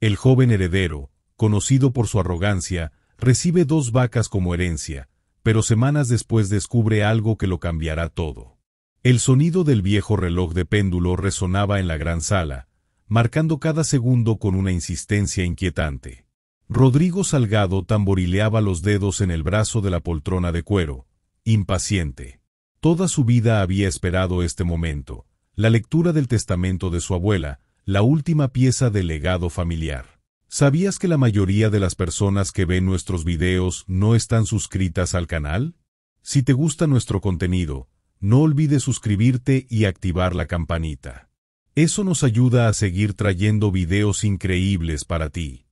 El joven heredero, conocido por su arrogancia, recibe 2 vacas como herencia, pero semanas después descubre algo que lo cambiará todo. El sonido del viejo reloj de péndulo resonaba en la gran sala, marcando cada segundo con una insistencia inquietante. Rodrigo Salgado tamborileaba los dedos en el brazo de la poltrona de cuero, impaciente. Toda su vida había esperado este momento, la lectura del testamento de su abuela, la última pieza del legado familiar. ¿Sabías que la mayoría de las personas que ven nuestros videos no están suscritas al canal? Si te gusta nuestro contenido, no olvides suscribirte y activar la campanita. Eso nos ayuda a seguir trayendo videos increíbles para ti.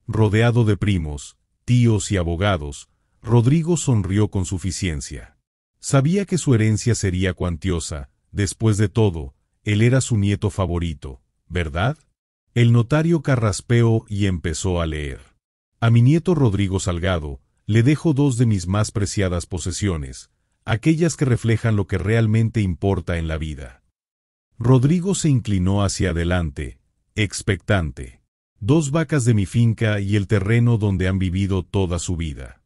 Rodeado de primos, tíos y abogados, Rodrigo sonrió con suficiencia. Sabía que su herencia sería cuantiosa. Después de todo, él era su nieto favorito, ¿verdad? El notario carraspeó y empezó a leer. A mi nieto Rodrigo Salgado, le dejo 2 de mis más preciadas posesiones, aquellas que reflejan lo que realmente importa en la vida. Rodrigo se inclinó hacia adelante, expectante. 2 vacas de mi finca y el terreno donde han vivido toda su vida.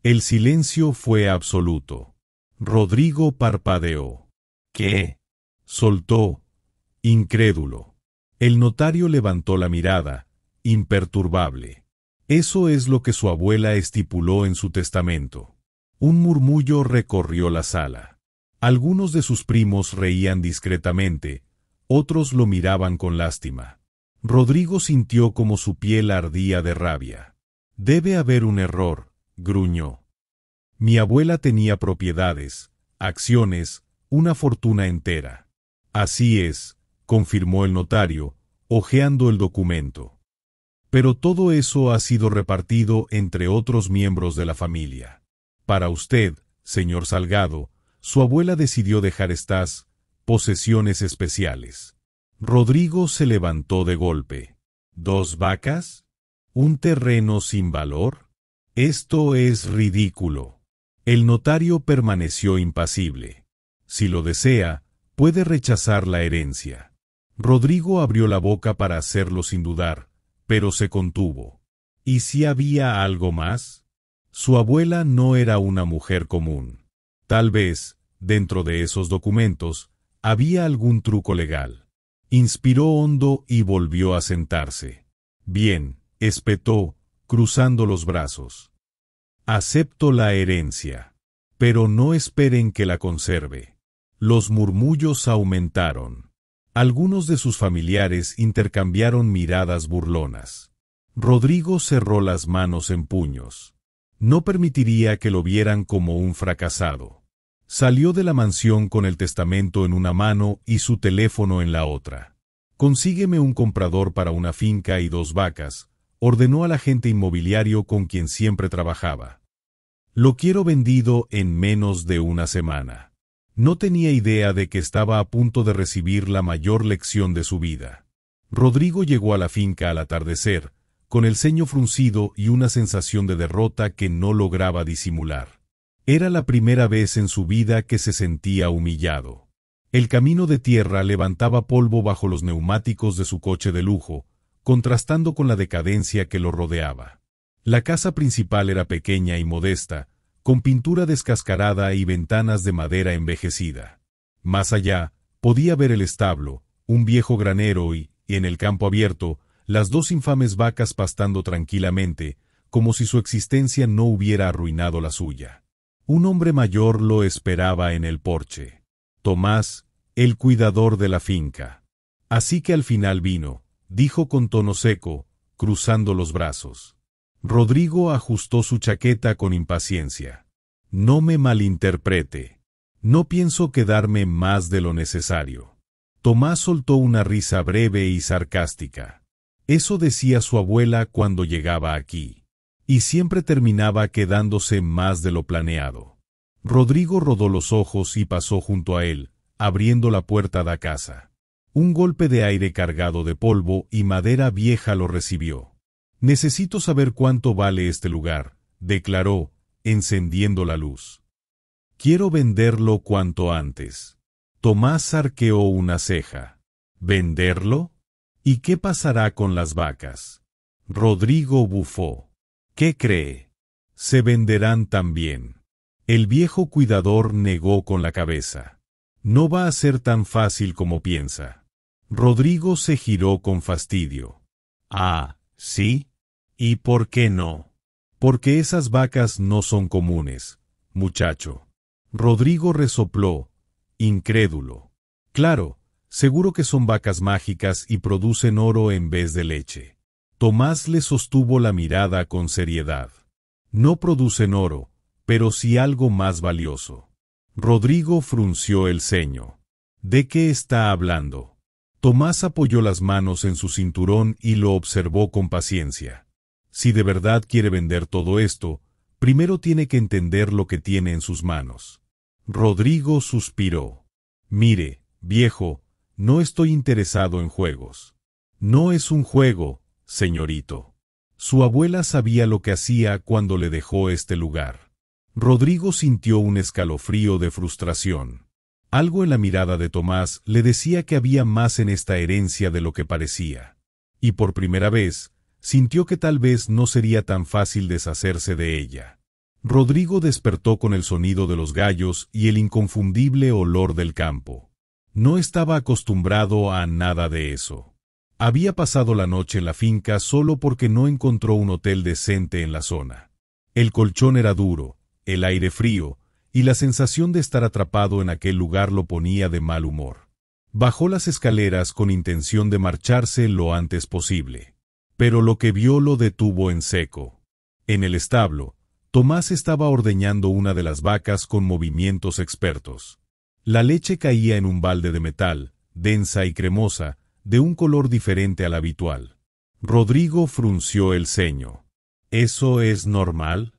El silencio fue absoluto. Rodrigo parpadeó. ¿Qué? Soltó, incrédulo. El notario levantó la mirada, imperturbable. Eso es lo que su abuela estipuló en su testamento. Un murmullo recorrió la sala. Algunos de sus primos reían discretamente, otros lo miraban con lástima. Rodrigo sintió como su piel ardía de rabia. Debe haber un error, gruñó. Mi abuela tenía propiedades, acciones, una fortuna entera. Así es, confirmó el notario, hojeando el documento. Pero todo eso ha sido repartido entre otros miembros de la familia. Para usted, señor Salgado, su abuela decidió dejar estas posesiones especiales. Rodrigo se levantó de golpe. ¿2 vacas? ¿Un terreno sin valor? Esto es ridículo. El notario permaneció impasible. Si lo desea, puede rechazar la herencia. Rodrigo abrió la boca para hacerlo sin dudar, pero se contuvo. ¿Y si había algo más? Su abuela no era una mujer común. Tal vez, dentro de esos documentos, había algún truco legal. Inspiró hondo y volvió a sentarse. Bien, espetó, cruzando los brazos. Acepto la herencia, pero no esperen que la conserve. Los murmullos aumentaron. Algunos de sus familiares intercambiaron miradas burlonas. Rodrigo cerró las manos en puños. No permitiría que lo vieran como un fracasado. Salió de la mansión con el testamento en una mano y su teléfono en la otra. Consígueme un comprador para una finca y 2 vacas, ordenó al agente inmobiliario con quien siempre trabajaba. Lo quiero vendido en menos de una semana. No tenía idea de que estaba a punto de recibir la mayor lección de su vida. Rodrigo llegó a la finca al atardecer, con el ceño fruncido y una sensación de derrota que no lograba disimular. Era la primera vez en su vida que se sentía humillado. El camino de tierra levantaba polvo bajo los neumáticos de su coche de lujo, contrastando con la decadencia que lo rodeaba. La casa principal era pequeña y modesta, con pintura descascarada y ventanas de madera envejecida. Más allá, podía ver el establo, un viejo granero y, en el campo abierto, las 2 infames vacas pastando tranquilamente, como si su existencia no hubiera arruinado la suya. Un hombre mayor lo esperaba en el porche. Tomás, el cuidador de la finca. Así que al final vino, dijo con tono seco, cruzando los brazos. Rodrigo ajustó su chaqueta con impaciencia. No me malinterprete. No pienso quedarme más de lo necesario. Tomás soltó una risa breve y sarcástica. Eso decía su abuela cuando llegaba aquí. Y siempre terminaba quedándose más de lo planeado. Rodrigo rodó los ojos y pasó junto a él, abriendo la puerta de la casa. Un golpe de aire cargado de polvo y madera vieja lo recibió. Necesito saber cuánto vale este lugar, declaró, encendiendo la luz. Quiero venderlo cuanto antes. Tomás arqueó una ceja. ¿Venderlo? ¿Y qué pasará con las vacas? Rodrigo bufó. ¿Qué cree? Se venderán también. El viejo cuidador negó con la cabeza. No va a ser tan fácil como piensa. Rodrigo se giró con fastidio. Ah, ¿sí? ¿Y por qué no? Porque esas vacas no son comunes, muchacho. Rodrigo resopló, incrédulo. Claro, seguro que son vacas mágicas y producen oro en vez de leche. Tomás le sostuvo la mirada con seriedad. No producen oro, pero sí algo más valioso. Rodrigo frunció el ceño. ¿De qué está hablando? Tomás apoyó las manos en su cinturón y lo observó con paciencia. Si de verdad quiere vender todo esto, primero tiene que entender lo que tiene en sus manos. Rodrigo suspiró. Mire, viejo, no estoy interesado en juegos. No es un juego, señorito. Su abuela sabía lo que hacía cuando le dejó este lugar. Rodrigo sintió un escalofrío de frustración. Algo en la mirada de Tomás le decía que había más en esta herencia de lo que parecía. Y por primera vez, sintió que tal vez no sería tan fácil deshacerse de ella. Rodrigo despertó con el sonido de los gallos y el inconfundible olor del campo. No estaba acostumbrado a nada de eso. Había pasado la noche en la finca solo porque no encontró un hotel decente en la zona. El colchón era duro, el aire frío, y la sensación de estar atrapado en aquel lugar lo ponía de mal humor. Bajó las escaleras con intención de marcharse lo antes posible. Pero lo que vio lo detuvo en seco. En el establo, Tomás estaba ordeñando una de las vacas con movimientos expertos. La leche caía en un balde de metal, densa y cremosa, de un color diferente al habitual. Rodrigo frunció el ceño. ¿Eso es normal?,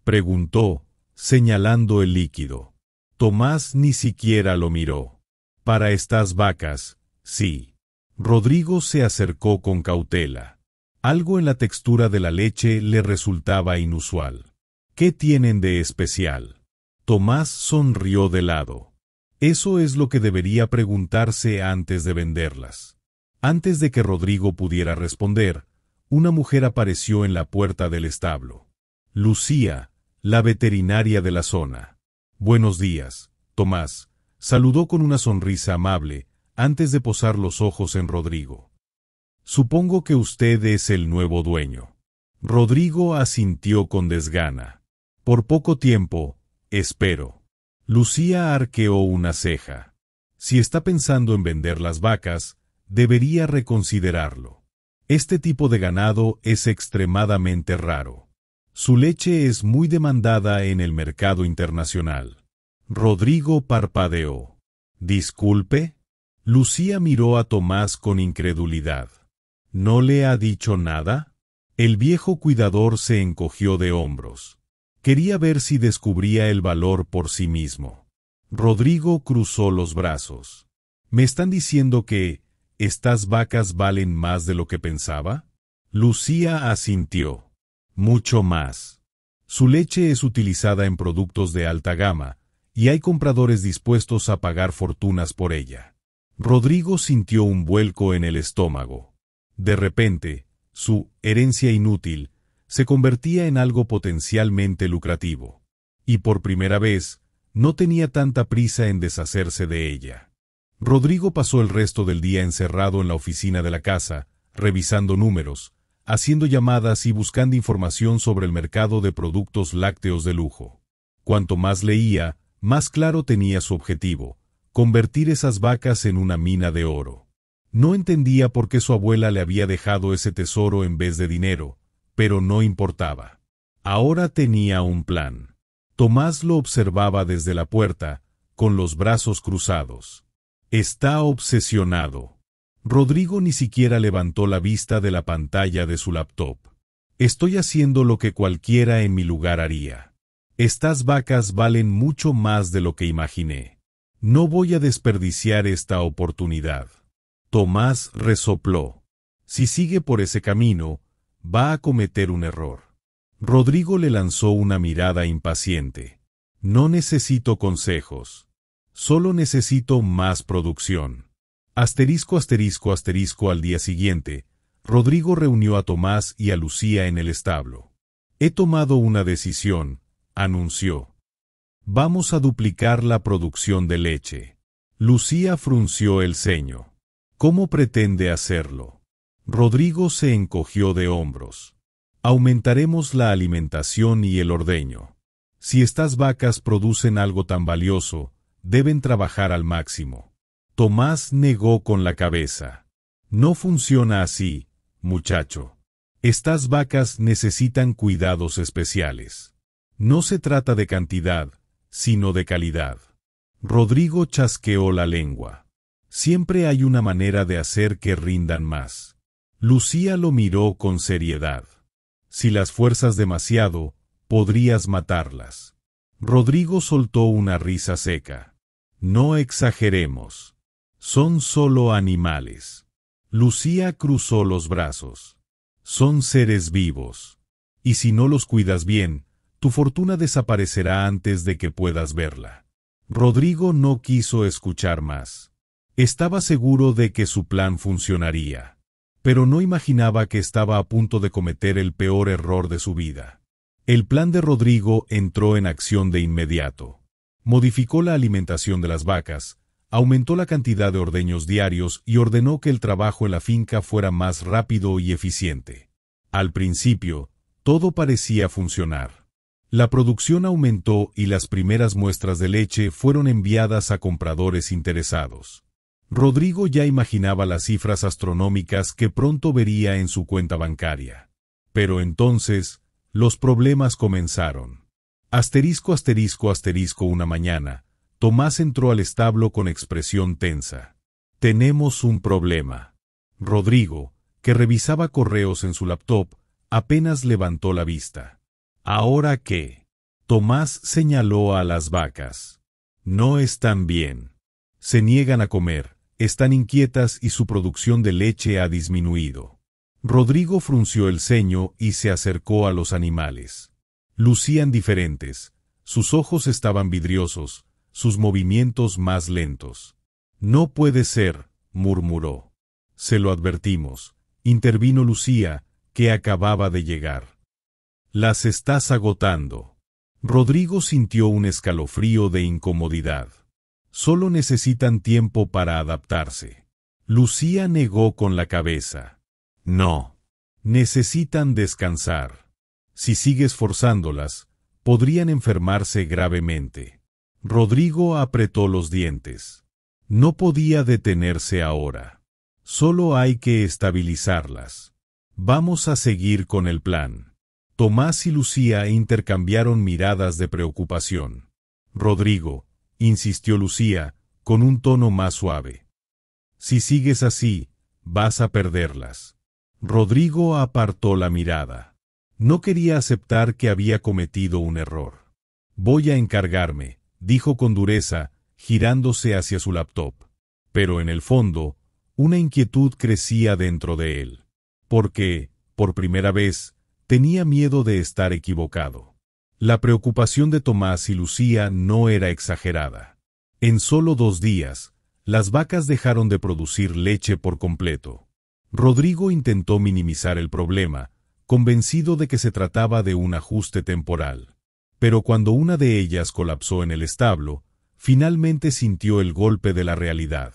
preguntó, señalando el líquido. Tomás ni siquiera lo miró. Para estas vacas, sí. Rodrigo se acercó con cautela. Algo en la textura de la leche le resultaba inusual. ¿Qué tienen de especial? Tomás sonrió de lado. Eso es lo que debería preguntarse antes de venderlas. Antes de que Rodrigo pudiera responder, una mujer apareció en la puerta del establo. Lucía, la veterinaria de la zona. Buenos días, Tomás, saludó con una sonrisa amable, antes de posar los ojos en Rodrigo. Supongo que usted es el nuevo dueño. Rodrigo asintió con desgana. Por poco tiempo, espero. Lucía arqueó una ceja. Si está pensando en vender las vacas, debería reconsiderarlo. Este tipo de ganado es extremadamente raro. Su leche es muy demandada en el mercado internacional. Rodrigo parpadeó. ¿Disculpe? Lucía miró a Tomás con incredulidad. ¿No le ha dicho nada? El viejo cuidador se encogió de hombros. Quería ver si descubría el valor por sí mismo. Rodrigo cruzó los brazos. ¿Me están diciendo que estas vacas valen más de lo que pensaba? Lucía asintió. Mucho más. Su leche es utilizada en productos de alta gama, y hay compradores dispuestos a pagar fortunas por ella. Rodrigo sintió un vuelco en el estómago. De repente, su herencia inútil se convertía en algo potencialmente lucrativo. Y por primera vez, no tenía tanta prisa en deshacerse de ella. Rodrigo pasó el resto del día encerrado en la oficina de la casa, revisando números, haciendo llamadas y buscando información sobre el mercado de productos lácteos de lujo. Cuanto más leía, más claro tenía su objetivo: convertir esas vacas en una mina de oro. No entendía por qué su abuela le había dejado ese tesoro en vez de dinero, pero no importaba. Ahora tenía un plan. Tomás lo observaba desde la puerta, con los brazos cruzados. Está obsesionado. Rodrigo ni siquiera levantó la vista de la pantalla de su laptop. Estoy haciendo lo que cualquiera en mi lugar haría. Estas vacas valen mucho más de lo que imaginé. No voy a desperdiciar esta oportunidad. Tomás resopló. Si sigue por ese camino, va a cometer un error. Rodrigo le lanzó una mirada impaciente. No necesito consejos. Solo necesito más producción. Asterisco asterisco asterisco al día siguiente, Rodrigo reunió a Tomás y a Lucía en el establo. He tomado una decisión, anunció. Vamos a duplicar la producción de leche. Lucía frunció el ceño. ¿Cómo pretende hacerlo? Rodrigo se encogió de hombros. Aumentaremos la alimentación y el ordeño. Si estas vacas producen algo tan valioso, deben trabajar al máximo. Tomás negó con la cabeza. No funciona así, muchacho. Estas vacas necesitan cuidados especiales. No se trata de cantidad, sino de calidad. Rodrigo chasqueó la lengua. Siempre hay una manera de hacer que rindan más. Lucía lo miró con seriedad. Si las fuerzas demasiado, podrías matarlas. Rodrigo soltó una risa seca. No exageremos. Son solo animales. Lucía cruzó los brazos. Son seres vivos. Y si no los cuidas bien, tu fortuna desaparecerá antes de que puedas verla. Rodrigo no quiso escuchar más. Estaba seguro de que su plan funcionaría, pero no imaginaba que estaba a punto de cometer el peor error de su vida. El plan de Rodrigo entró en acción de inmediato. Modificó la alimentación de las vacas, aumentó la cantidad de ordeños diarios y ordenó que el trabajo en la finca fuera más rápido y eficiente. Al principio, todo parecía funcionar. La producción aumentó y las primeras muestras de leche fueron enviadas a compradores interesados. Rodrigo ya imaginaba las cifras astronómicas que pronto vería en su cuenta bancaria. Pero entonces, los problemas comenzaron. Asterisco asterisco asterisco una mañana, Tomás entró al establo con expresión tensa. Tenemos un problema. Rodrigo, que revisaba correos en su laptop, apenas levantó la vista. ¿Ahora qué? Tomás señaló a las vacas. No están bien. Se niegan a comer, están inquietas y su producción de leche ha disminuido. Rodrigo frunció el ceño y se acercó a los animales. Lucían diferentes, sus ojos estaban vidriosos, sus movimientos más lentos. No puede ser, murmuró. Se lo advertimos, intervino Lucía, que acababa de llegar. Las estás agotando. Rodrigo sintió un escalofrío de incomodidad. Solo necesitan tiempo para adaptarse. Lucía negó con la cabeza. No. Necesitan descansar. Si sigues forzándolas, podrían enfermarse gravemente. Rodrigo apretó los dientes. No podía detenerse ahora. Solo hay que estabilizarlas. Vamos a seguir con el plan. Tomás y Lucía intercambiaron miradas de preocupación. Rodrigo, insistió Lucía, con un tono más suave. Si sigues así, vas a perderlas. Rodrigo apartó la mirada. No quería aceptar que había cometido un error. Voy a encargarme, dijo con dureza, girándose hacia su laptop. Pero en el fondo, una inquietud crecía dentro de él. Porque, por primera vez, tenía miedo de estar equivocado. La preocupación de Tomás y Lucía no era exagerada. En solo 2 días, las vacas dejaron de producir leche por completo. Rodrigo intentó minimizar el problema, convencido de que se trataba de un ajuste temporal. Pero cuando una de ellas colapsó en el establo, finalmente sintió el golpe de la realidad.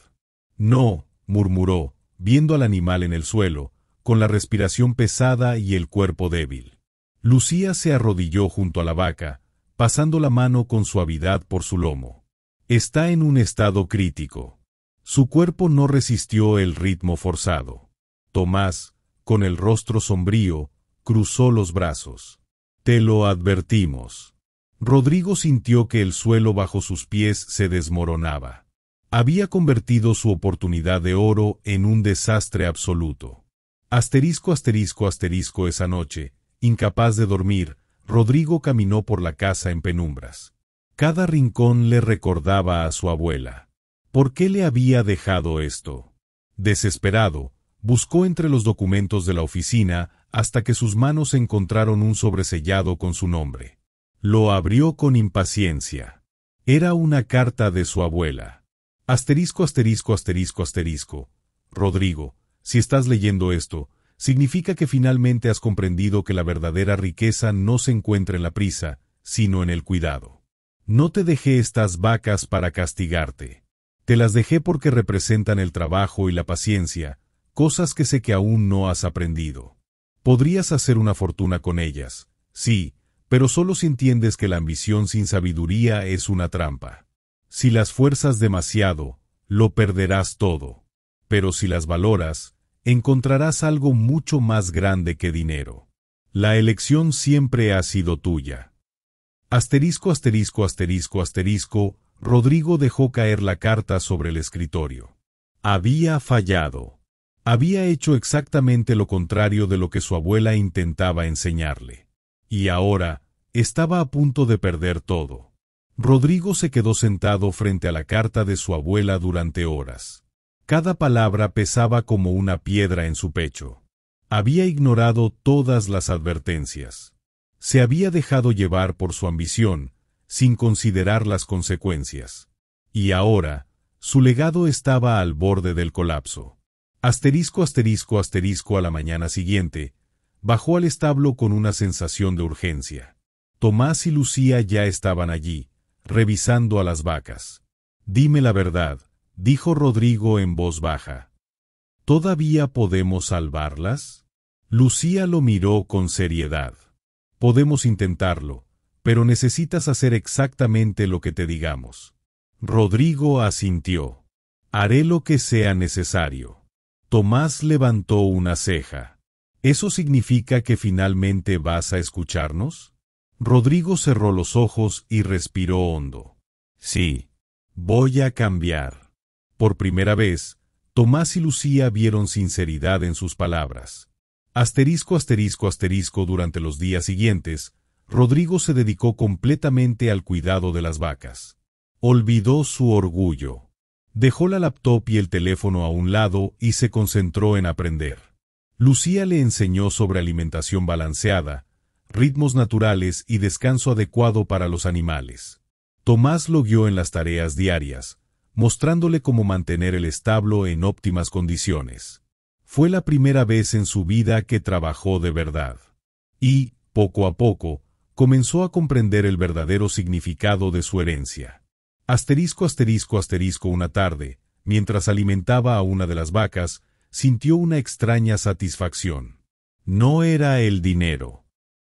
No, murmuró, viendo al animal en el suelo, con la respiración pesada y el cuerpo débil. Lucía se arrodilló junto a la vaca, pasando la mano con suavidad por su lomo. Está en un estado crítico. Su cuerpo no resistió el ritmo forzado. Tomás, con el rostro sombrío, cruzó los brazos. Te lo advertimos. Rodrigo sintió que el suelo bajo sus pies se desmoronaba. Había convertido su oportunidad de oro en un desastre absoluto. Asterisco asterisco asterisco esa noche, incapaz de dormir, Rodrigo caminó por la casa en penumbras. Cada rincón le recordaba a su abuela. ¿Por qué le había dejado esto? Desesperado, buscó entre los documentos de la oficina hasta que sus manos encontraron un sobresellado con su nombre. Lo abrió con impaciencia. Era una carta de su abuela. Asterisco, asterisco, asterisco, asterisco. Rodrigo, si estás leyendo esto, significa que finalmente has comprendido que la verdadera riqueza no se encuentra en la prisa, sino en el cuidado. No te dejé estas vacas para castigarte. Te las dejé porque representan el trabajo y la paciencia, cosas que sé que aún no has aprendido. Podrías hacer una fortuna con ellas, sí, pero solo si entiendes que la ambición sin sabiduría es una trampa. Si las fuerzas demasiado, lo perderás todo. Pero si las valoras, encontrarás algo mucho más grande que dinero. La elección siempre ha sido tuya. Asterisco, asterisco, asterisco, asterisco, Rodrigo dejó caer la carta sobre el escritorio. Había fallado. Había hecho exactamente lo contrario de lo que su abuela intentaba enseñarle. Y ahora, estaba a punto de perder todo. Rodrigo se quedó sentado frente a la carta de su abuela durante horas. Cada palabra pesaba como una piedra en su pecho. Había ignorado todas las advertencias. Se había dejado llevar por su ambición, sin considerar las consecuencias. Y ahora, su legado estaba al borde del colapso. Asterisco, asterisco, asterisco. A la mañana siguiente, bajó al establo con una sensación de urgencia. Tomás y Lucía ya estaban allí, revisando a las vacas. Dime la verdad, dijo Rodrigo en voz baja. ¿Todavía podemos salvarlas? Lucía lo miró con seriedad. Podemos intentarlo, pero necesitas hacer exactamente lo que te digamos. Rodrigo asintió. Haré lo que sea necesario. Tomás levantó una ceja. ¿Eso significa que finalmente vas a escucharnos? Rodrigo cerró los ojos y respiró hondo. Sí, voy a cambiar. Por primera vez, Tomás y Lucía vieron sinceridad en sus palabras. Asterisco, asterisco, asterisco. Durante los días siguientes, Rodrigo se dedicó completamente al cuidado de las vacas. Olvidó su orgullo. Dejó la laptop y el teléfono a un lado y se concentró en aprender. Lucía le enseñó sobre alimentación balanceada, ritmos naturales y descanso adecuado para los animales. Tomás lo guió en las tareas diarias, mostrándole cómo mantener el establo en óptimas condiciones. Fue la primera vez en su vida que trabajó de verdad. Y, poco a poco, comenzó a comprender el verdadero significado de su herencia. Asterisco, asterisco, asterisco. Una tarde, mientras alimentaba a una de las vacas, sintió una extraña satisfacción. No era el dinero.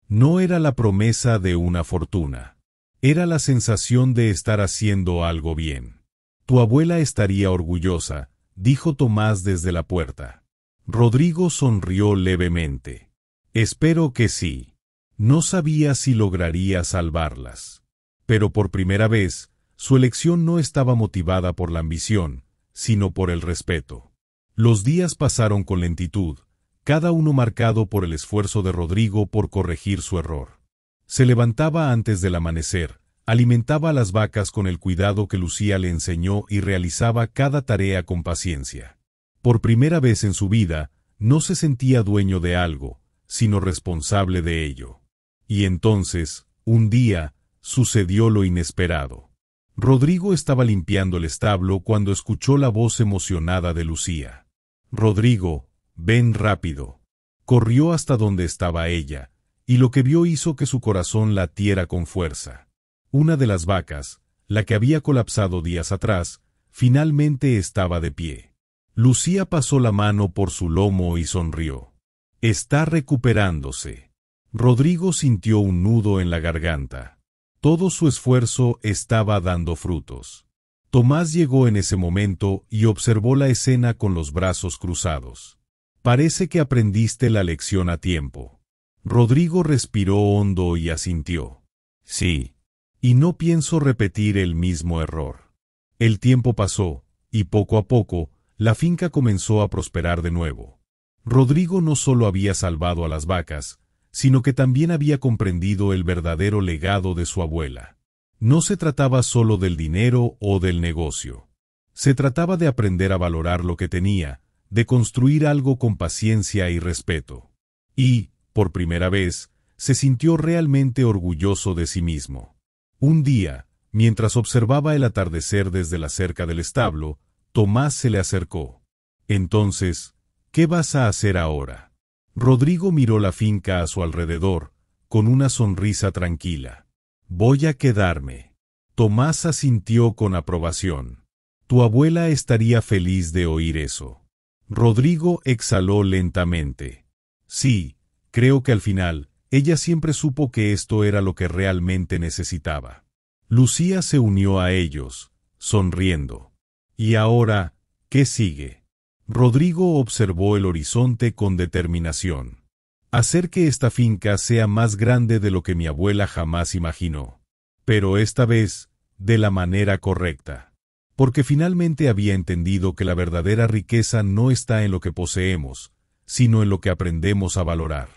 No era la promesa de una fortuna. Era la sensación de estar haciendo algo bien. Tu abuela estaría orgullosa, dijo Tomás desde la puerta. Rodrigo sonrió levemente. Espero que sí. No sabía si lograría salvarlas. Pero por primera vez, su elección no estaba motivada por la ambición, sino por el respeto. Los días pasaron con lentitud, cada uno marcado por el esfuerzo de Rodrigo por corregir su error. Se levantaba antes del amanecer, alimentaba a las vacas con el cuidado que Lucía le enseñó y realizaba cada tarea con paciencia. Por primera vez en su vida, no se sentía dueño de algo, sino responsable de ello. Y entonces, un día, sucedió lo inesperado. Rodrigo estaba limpiando el establo cuando escuchó la voz emocionada de Lucía. Rodrigo, ven rápido. Corrió hasta donde estaba ella, y lo que vio hizo que su corazón latiera con fuerza. Una de las vacas, la que había colapsado días atrás, finalmente estaba de pie. Lucía pasó la mano por su lomo y sonrió. Está recuperándose. Rodrigo sintió un nudo en la garganta. Todo su esfuerzo estaba dando frutos. Tomás llegó en ese momento y observó la escena con los brazos cruzados. Parece que aprendiste la lección a tiempo. Rodrigo respiró hondo y asintió. Sí. Y no pienso repetir el mismo error. El tiempo pasó, y poco a poco, la finca comenzó a prosperar de nuevo. Rodrigo no solo había salvado a las vacas, sino que también había comprendido el verdadero legado de su abuela. No se trataba solo del dinero o del negocio. Se trataba de aprender a valorar lo que tenía, de construir algo con paciencia y respeto. Y, por primera vez, se sintió realmente orgulloso de sí mismo. Un día, Mientras observaba el atardecer desde la cerca del establo, Tomás se le acercó. Entonces, ¿qué vas a hacer ahora? Rodrigo miró la finca a su alrededor, con una sonrisa tranquila. Voy a quedarme. Tomás asintió con aprobación. Tu abuela estaría feliz de oír eso. Rodrigo exhaló lentamente. Sí, creo que al final, ella siempre supo que esto era lo que realmente necesitaba. Lucía se unió a ellos, sonriendo. ¿Y ahora, qué sigue? Rodrigo observó el horizonte con determinación. Hacer que esta finca sea más grande de lo que mi abuela jamás imaginó. Pero esta vez, de la manera correcta. Porque finalmente había entendido que la verdadera riqueza no está en lo que poseemos, sino en lo que aprendemos a valorar.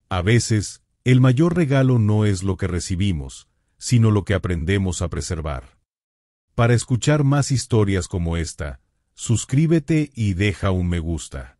A veces, el mayor regalo no es lo que recibimos, sino lo que aprendemos a preservar. Para escuchar más historias como esta, suscríbete y deja un me gusta.